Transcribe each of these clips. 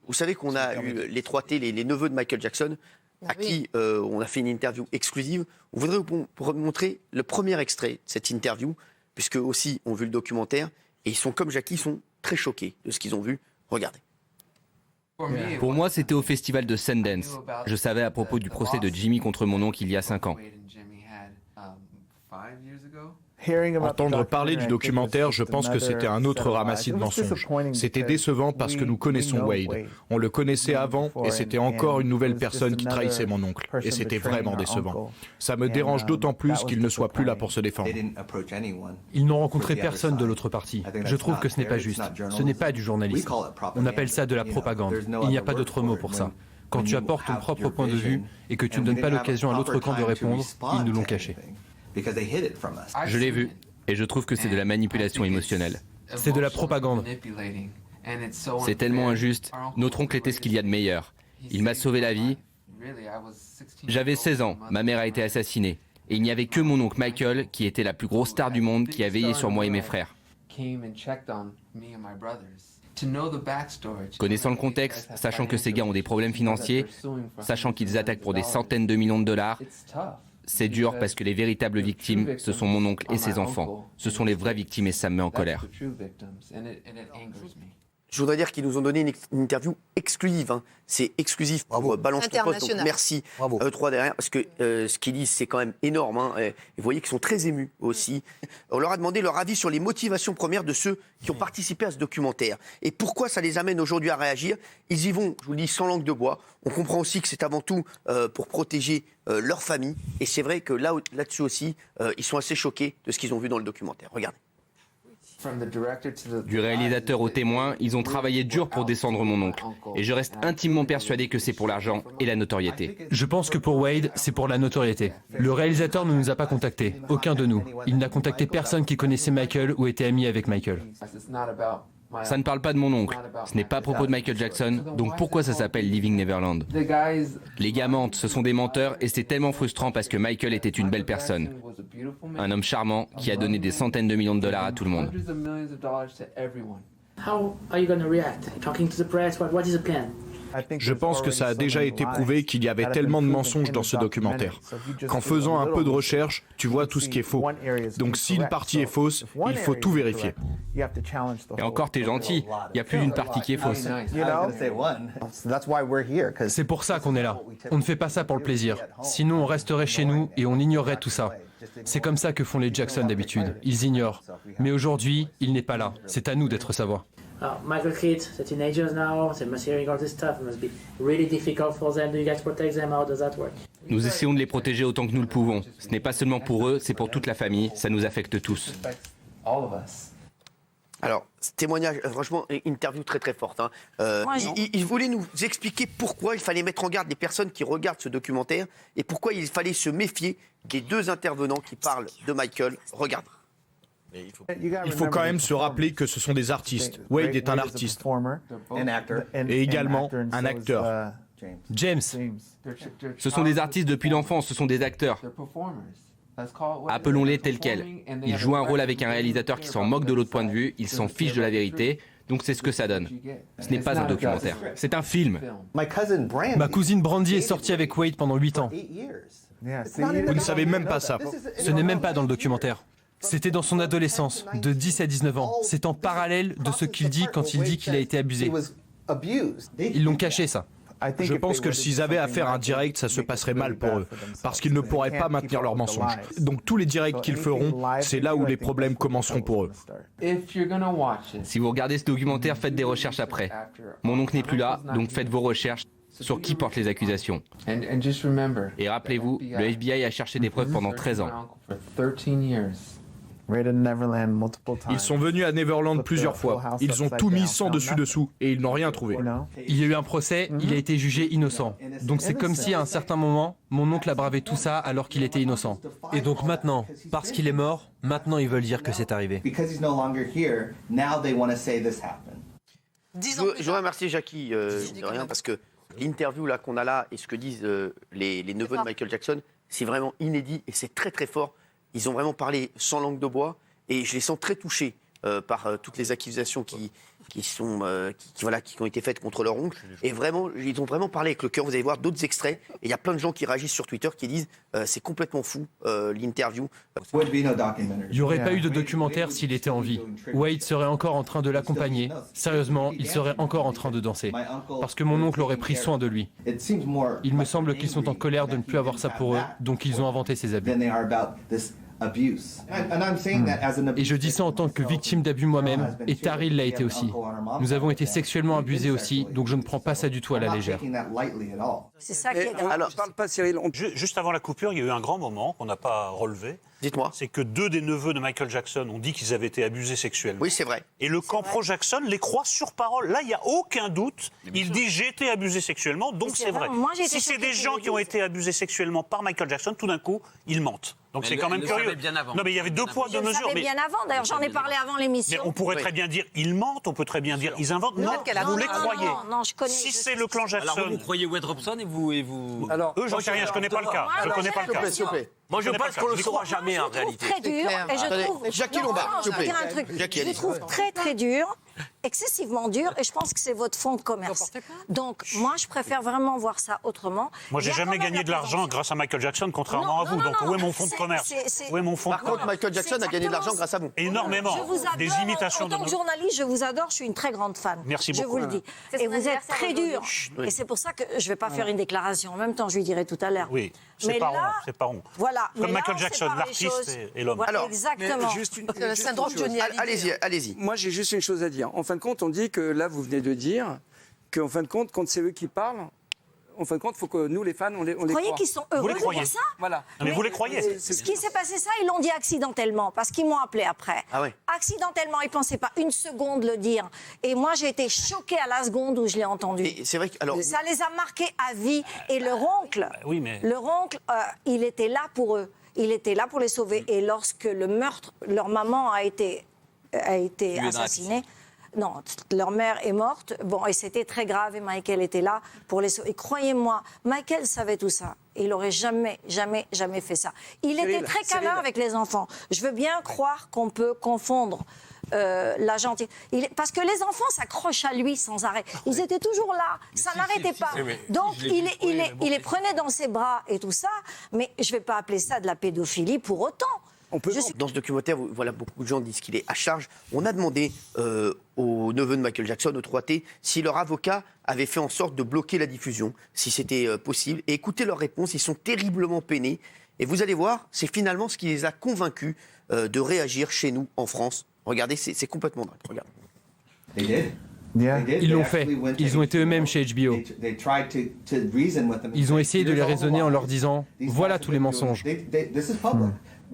Vous savez qu'on a eu les 3T, les neveux de Michael Jackson, à qui on a fait une interview exclusive. On voudrait vous montrer le premier extrait de cette interview, puisque aussi ont vu le documentaire, et ils sont comme Jackie, ils sont très choqués de ce qu'ils ont vu. Regardez. Pour moi, c'était au festival de Sundance. Je savais à propos du procès de Jimmy contre mon oncle il y a 5 ans. Entendre parler du documentaire, je pense que c'était un autre ramassis de mensonges. C'était décevant parce que nous connaissons Wade. On le connaissait avant et c'était encore une nouvelle personne qui trahissait mon oncle. Et c'était vraiment décevant. Ça me dérange d'autant plus qu'il ne soit plus là pour se défendre. Ils n'ont rencontré personne de l'autre partie. Je trouve que ce n'est pas juste. Ce n'est pas du journalisme. On appelle ça de la propagande. Il n'y a pas d'autre mot pour ça. Quand tu apportes ton propre point de vue et que tu ne donnes pas l'occasion à l'autre camp de répondre, ils nous l'ont caché. Je l'ai vu, et je trouve que c'est de la manipulation émotionnelle. C'est de la propagande. C'est tellement injuste. Notre oncle était ce qu'il y a de meilleur. Il m'a sauvé la vie. J'avais 16 ans, ma mère a été assassinée. Et il n'y avait que mon oncle Michael, qui était la plus grosse star du monde, qui a veillé sur moi et mes frères. Connaissant le contexte, sachant que ces gars ont des problèmes financiers, sachant qu'ils attaquent pour des centaines de millions de dollars, c'est dur parce que les véritables victimes, ce sont mon oncle et ses enfants. Ce sont les vraies victimes et ça me met en colère. Je voudrais dire qu'ils nous ont donné une interview exclusive. Hein. C'est exclusif pour Balance ton Poste. Donc merci trois derrière, parce que ce qu'ils disent, c'est quand même énorme. Hein. Et vous voyez qu'ils sont très émus aussi. On leur a demandé leur avis sur les motivations premières de ceux qui ont participé à ce documentaire. Et pourquoi ça les amène aujourd'hui à réagir. Ils y vont, je vous le dis, sans langue de bois. On comprend aussi que c'est avant tout pour protéger leur famille. Et c'est vrai que là-dessus aussi, ils sont assez choqués de ce qu'ils ont vu dans le documentaire. Regardez. Du réalisateur au témoin, ils ont travaillé dur pour descendre mon oncle. Et je reste intimement persuadé que c'est pour l'argent et la notoriété. Je pense que pour Wade, c'est pour la notoriété. Le réalisateur ne nous a pas contactés, aucun de nous. Il n'a contacté personne qui connaissait Michael ou était ami avec Michael. Ça ne parle pas de mon oncle. Ce n'est pas à propos de Michael Jackson, donc pourquoi ça s'appelle Living Neverland? Les gars mentent, ce sont des menteurs et c'est tellement frustrant parce que Michael était une belle personne. Un homme charmant qui a donné des centaines de millions de dollars à tout le monde. Je pense que ça a déjà été prouvé qu'il y avait tellement de mensonges dans ce documentaire. Qu'en faisant un peu de recherche, tu vois tout ce qui est faux. Donc si une partie est fausse, il faut tout vérifier. Et encore, t'es gentil, il y a plus d'une partie qui est fausse. C'est pour ça qu'on est là. On ne fait pas ça pour le plaisir. Sinon, on resterait chez nous et on ignorerait tout ça. C'est comme ça que font les Jackson d'habitude. Ils ignorent. Mais aujourd'hui, il n'est pas là. C'est à nous d'être sa voix. Michael kids, they're teenagers now, they must hearing all this stuff. It must be really difficult for them. Do you guys protect them? How does that work? Nous essayons de les protéger autant que nous le pouvons. Ce n'est pas seulement pour eux, c'est pour toute la famille. Ça nous affecte tous. Alors, ce témoignage, franchement, une interview très très forte. Hein. Il voulait nous expliquer pourquoi il fallait mettre en garde les personnes qui regardent ce documentaire et pourquoi il fallait se méfier des deux intervenants qui parlent de Michael. Regardez. Il faut quand même se rappeler que ce sont des artistes. Wade est un artiste. Et également un acteur. James. Ce sont des artistes depuis l'enfance, ce sont des acteurs. Appelons-les tels quels. Ils jouent un rôle avec un réalisateur qui s'en moque de l'autre point de vue, ils s'en fichent de la vérité, donc c'est ce que ça donne. Ce n'est pas un documentaire, c'est un film. Ma cousine Brandy est sortie avec Wade pendant 8 ans. Vous ne savez même pas ça. Ce n'est même pas dans le documentaire. C'était dans son adolescence, de 10 à 19 ans. C'est en parallèle de ce qu'il dit quand il dit qu'il a été abusé. Ils l'ont caché, ça. Je pense que s'ils avaient à faire un direct, ça se passerait mal pour eux, parce qu'ils ne pourraient pas maintenir leurs mensonges. Donc tous les directs qu'ils feront, c'est là où les problèmes commenceront pour eux. Si vous regardez ce documentaire, faites des recherches après. Mon oncle n'est plus là, donc faites vos recherches sur qui porte les accusations. Et rappelez-vous, le FBI a cherché des preuves pendant 13 ans. Ils sont venus à Neverland plusieurs fois. Ils ont tout mis sans dessus-dessous et ils n'ont rien trouvé. Il y a eu un procès, il a été jugé innocent. Donc c'est comme si à un certain moment, mon oncle a bravé tout ça alors qu'il était innocent. Et donc maintenant, parce qu'il est mort, maintenant ils veulent dire que c'est arrivé. Je voudrais remercier Jackie de rien parce que l'interview là qu'on a là et ce que disent les neveux de Michael Jackson, c'est vraiment inédit et c'est très très fort. Ils ont vraiment parlé sans langue de bois et je les sens très touchés par toutes les accusations qui qui ont été faites contre leur oncle. Et vraiment, ils ont vraiment parlé avec le cœur. Vous allez voir d'autres extraits. Et il y a plein de gens qui réagissent sur Twitter qui disent c'est complètement fou l'interview. Il n'y aurait pas eu de documentaire s'il était en vie. Wade serait encore en train de l'accompagner. Sérieusement, il serait encore en train de danser. Parce que mon oncle aurait pris soin de lui. Il me semble qu'ils sont en colère de ne plus avoir ça pour eux, donc ils ont inventé ces abus. Et je dis ça en tant que victime d'abus moi-même, et Taril l'a été aussi. Nous avons été sexuellement abusés aussi, donc je ne prends pas ça du tout à la légère. C'est ça qui est grave. Alors, parle pas, Cyril. Juste avant la coupure, il y a eu un grand moment qu'on n'a pas relevé. Dites-moi. C'est que 2 des neveux de Michael Jackson ont dit qu'ils avaient été abusés sexuellement. Oui, c'est vrai. Et le camp pro-Jackson les croit sur parole. Là, il n'y a aucun doute. Il dit j'ai été abusé sexuellement, donc c'est vrai. Si c'est des gens qui ont été abusés sexuellement par Michael Jackson, tout d'un coup, ils mentent. Donc c'est quand même curieux. Non, mais il y avait 2 poids, 2 mesures. Je le savais bien avant. D'ailleurs, j'en ai parlé avant l'émission. Mais on pourrait très bien dire ils mentent, on peut très bien dire ils inventent. Non, vous les croyez. Non, je connais. Si c'est le clan Jackson. Alors vous croyez Wade Robson et vous. Alors, eux, j'en sais rien, je connais pas le cas. Je connais pas le cas. S'il vous plaît. Moi, je pense qu'on le saura jamais en réalité. Très dur. Et je trouve. Jackie Lombard, s'il vous plaît. Je le trouve très très dur, excessivement dur, et je pense que c'est votre fonds de commerce. Donc moi, je préfère vraiment voir ça autrement. Moi, j'ai jamais gagné de l'argent grâce à Michael Jackson, contrairement à vous. Donc où est mon fonds de commerce? Où est mon fonds de commerce? Par contre, Michael Jackson a gagné de l'argent grâce à vous. Énormément. Je vous adore. Des imitations de En tant que journaliste, je vous adore. Je suis une très grande fan. Merci beaucoup. Je vous le dis. Et vous êtes très dur. Et c'est pour ça que je ne vais pas faire une déclaration. En même temps, je lui dirai tout à l'heure. Oui, c'est pas rond. C'est pas rond. Voilà. Comme Michael Jackson, l'artiste et l'homme. Voilà, exactement. Le syndrome Johnny Hallyday. Allez-y. Moi, j'ai juste une chose à dire. En fin de compte, on dit que là, vous venez de dire qu'en fin de compte, quand c'est eux qui parlent, en fin de compte, il faut que nous, les fans, on les Vous croyez croit. qu'ils sont heureux de dire ça? Voilà. Mais vous les croyez? Ce qui s'est passé, ça, ils l'ont dit accidentellement, parce qu'ils m'ont appelé après. Ah ouais. Accidentellement, ils ne pensaient pas une seconde le dire. Et moi, j'ai été choquée à la seconde où je l'ai entendu. Et c'est vrai que alors Ça les a marqués à vie. Et leur oncle, il était là pour eux. Il était là pour les sauver. Et lorsque le meurtre, leur maman a été assassinée. Non, leur mère est morte. Bon, et c'était très grave. Et Michael était là pour les sauver. Et croyez-moi, Michael savait tout ça. Il n'aurait jamais fait ça. Il était très câlin avec les enfants. Je veux bien croire qu'on peut confondre la gentillesse. Parce que les enfants s'accrochent à lui sans arrêt. Ils étaient toujours là. Ça n'arrêtait pas. Donc, il les prenait dans ses bras et tout ça. Mais je ne vais pas appeler ça de la pédophilie pour autant. Dans ce documentaire, voilà, beaucoup de gens disent qu'il est à charge. On a demandé aux neveux de Michael Jackson, aux 3T, si leur avocat avait fait en sorte de bloquer la diffusion, si c'était possible. Et écoutez leurs réponses, ils sont terriblement peinés. Et vous allez voir, c'est finalement ce qui les a convaincus de réagir chez nous, en France. Regardez, c'est complètement dingue. Regardez. Ils l'ont fait. Ils ont été eux-mêmes chez HBO. Ils ont essayé de les raisonner en leur disant « Voilà tous les mensonges.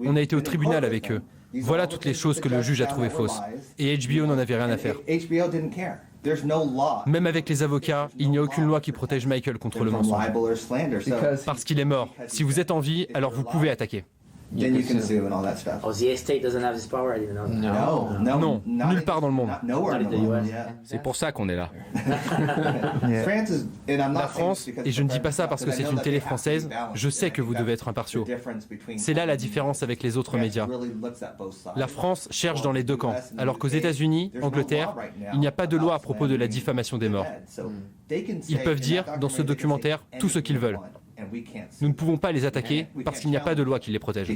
On a été au tribunal avec eux. Voilà toutes les choses que le juge a trouvées fausses. Et HBO n'en avait rien à faire. Même avec les avocats, il n'y a aucune loi qui protège Michael contre le mensonge. Parce qu'il est mort. Si vous êtes en vie, alors vous pouvez attaquer. Then you can sue and all that stuff. Oh, the estate doesn't have this power. I didn't know that. Non, nulle part dans le monde. C'est pour ça qu'on est là. La France, et je ne dis pas ça parce que c'est une télé française, je sais que vous devez être impartiaux. C'est là la différence avec les autres médias. La France cherche dans les deux camps, alors qu'aux États-Unis, Angleterre, il n'y a pas de loi à propos de la diffamation des morts. Ils peuvent dire dans ce documentaire tout ce qu'ils veulent. Nous ne pouvons pas les attaquer parce qu'il n'y a pas de loi qui les protège.